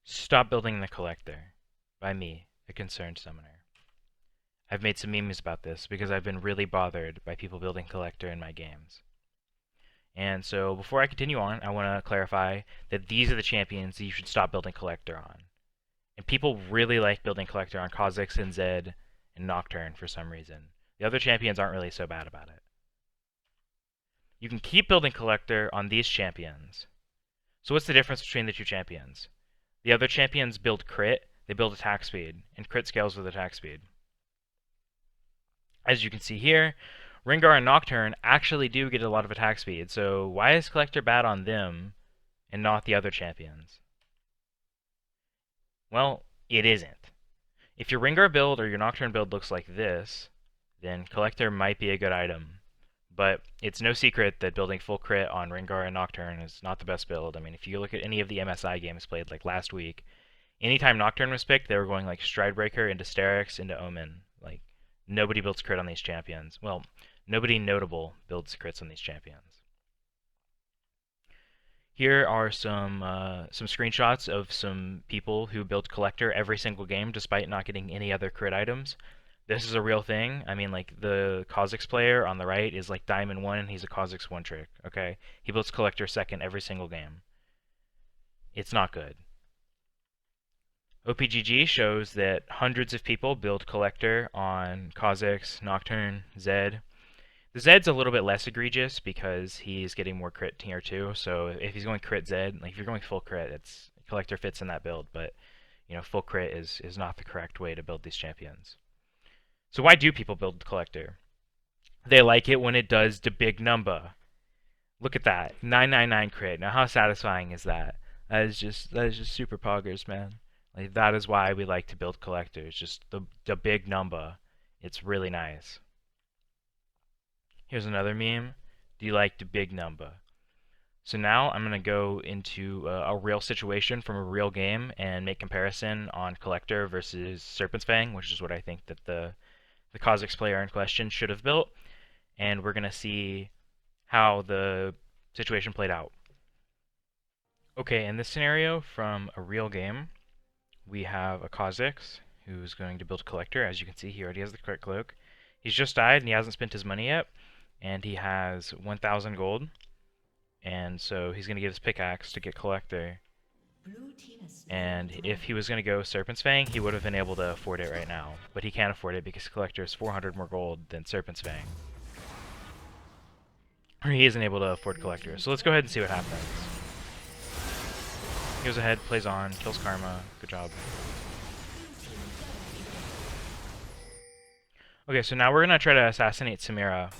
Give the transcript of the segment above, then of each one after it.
Stop Building the Collector by me, a concerned summoner. I've made some memes about this because I've been really bothered by people building Collector in my games. And so before I continue on, I want to clarify that these are the champions that you should stop building Collector on. And people really like building Collector on Kha'Zix and Zed and Nocturne for some reason. The other champions aren't really so bad about it. You can keep building Collector on these champions. So what's the difference between the two champions? The other champions build crit, they build attack speed, and crit scales with attack speed. As you can see here, Rengar and Nocturne actually do get a lot of attack speed, so why is Collector bad on them and not the other champions? Well, it isn't. If your Rengar build or your Nocturne build looks like this, then Collector might be a good item. But it's no secret that building full crit on Rengar and Nocturne is not the best build. I mean, if you look at any of the MSI games played like last week, anytime Nocturne was picked, they were going like Stridebreaker into Sterix into Omen. Like, nobody builds crit on these champions. Well, nobody notable builds crits on these champions. Here are some screenshots of some people who build Collector every single game despite not getting any other crit items. This is a real thing. I mean, like, the Kha'Zix player on the right is like Diamond 1, and he's a Kha'Zix 1 trick, okay? He builds Collector second every single game. It's not good. OPGG shows that hundreds of people build Collector on Kha'Zix, Nocturne, Zed. The Zed's a little bit less egregious because he's getting more crit tier 2, so if he's going crit Zed, like if you're going full crit, it's Collector fits in that build, but you know, full crit is not the correct way to build these champions. So why do people build Collector? They like it when it does the big number. Look at that, 999 crit. Now how satisfying is that? That is just super poggers, man. Like that is why we like to build Collectors. Just the big number. It's really nice. Here's another meme. Do you like the big number? So now I'm going to go into a real situation from a real game and make comparison on Collector versus Serpent's Fang, which is what I think that the Kha'Zix player in question should have built. And we're going to see how the situation played out. Okay, in this scenario from a real game, we have a Kha'Zix who's going to build a Collector. As you can see, he already has the Crit Cloak. He's just died and he hasn't spent his money yet, and he has 1,000 gold. And so he's going to get his pickaxe to get Collector. And if he was going to go Serpent's Fang, he would have been able to afford it right now. But he can't afford it because Collector is 400 more gold than Serpent's Fang. Or he isn't able to afford Collector. So let's go ahead and see what happens. He goes ahead, plays on, kills Karma. Good job. Okay, so now we're going to try to assassinate Samira.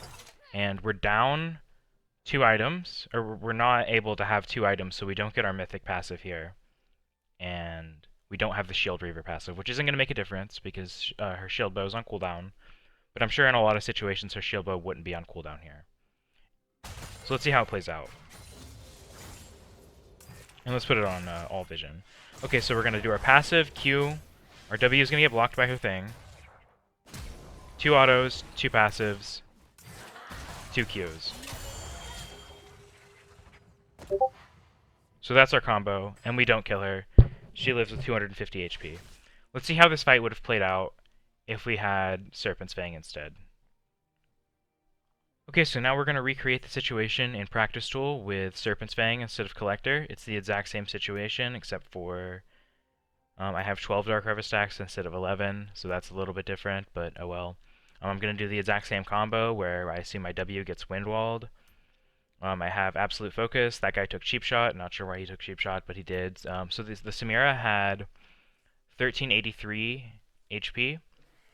And we're down 2 items, or we're not able to have 2 items, so we don't get our Mythic passive here. And we don't have the Shield Reaver passive, which isn't going to make a difference because her Shield Bow is on cooldown. But I'm sure in a lot of situations her Shield Bow wouldn't be on cooldown here. So let's see how it plays out. And let's put it on all vision. Okay, so we're going to do our passive, Q. Our W is going to get blocked by her thing. 2 autos, 2 passives, 2 Qs. So that's our combo, and we don't kill her. She lives with 250 HP. Let's see how this fight would have played out if we had Serpent's Fang instead. Okay, so now we're going to recreate the situation in Practice Tool with Serpent's Fang instead of Collector. It's the exact same situation, except for I have 12 Dark Harvest stacks instead of 11, so that's a little bit different, but oh well. I'm going to do the exact same combo where I assume my W gets Windwalled. I have Absolute Focus. That guy took Cheap Shot. Not sure why he took Cheap Shot, but he did. So the Samira had 1383 HP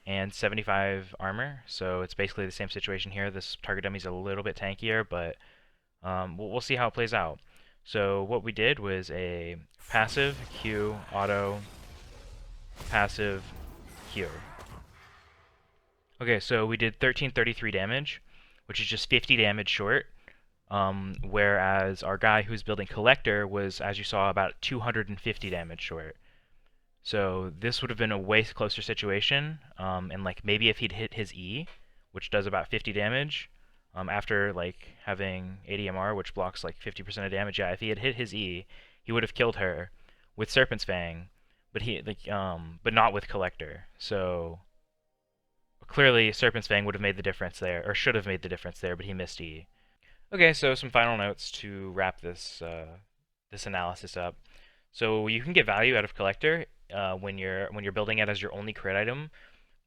and 75 armor. So it's basically the same situation here. This target dummy's a little bit tankier, but we'll see how it plays out. So what we did was a passive, Q, auto, passive, Q. Okay, so we did 1333 damage, which is just 50 damage short. Whereas our guy who's building Collector was, as you saw, about 250 damage short. So this would have been a way closer situation, and like maybe if he'd hit his E, which does about 50 damage, after like having ADMR, which blocks like 50% of damage, yeah, if he had hit his E, he would have killed her with Serpent's Fang, but not with Collector. So clearly Serpent's Fang would have made the difference there, or should have made the difference there, but he missed E. Okay, so some final notes to wrap this analysis up. So you can get value out of Collector when you're building it as your only crit item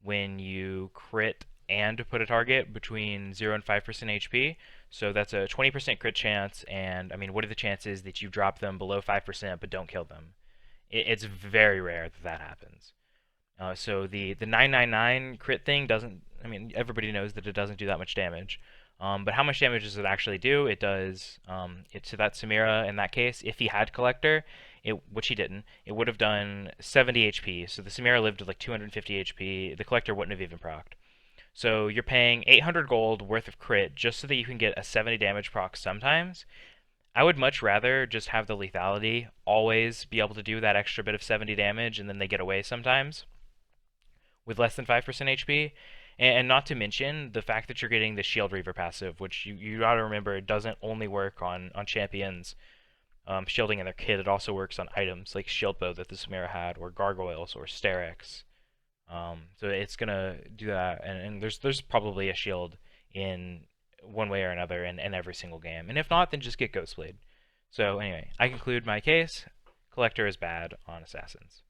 when you crit and put a target between 0 and 5% HP. So that's a 20% crit chance, and I mean, what are the chances that you drop them below 5% but don't kill them? It's very rare that that happens. So the 999 crit thing doesn't. I mean, everybody knows that it doesn't do that much damage. But how much damage does it actually do? It does. To that Samira in that case, if he had Collector, which he didn't, it would have done 70 HP. So the Samira lived with like 250 HP. The Collector wouldn't have even procced. So you're paying 800 gold worth of crit just so that you can get a 70 damage proc sometimes. I would much rather just have the lethality always be able to do that extra bit of 70 damage and then they get away sometimes with less than 5% HP. And not to mention the fact that you're getting the Shield Reaver passive, which you gotta remember it doesn't only work on champions shielding in their kit, it also works on items like Shield Bow that the Samira had, or Gargoyles, or Sterex. So it's gonna do that, and there's probably a shield in one way or another in every single game. And if not, then just get Ghostblade. So anyway, I conclude my case. Collector is bad on Assassins.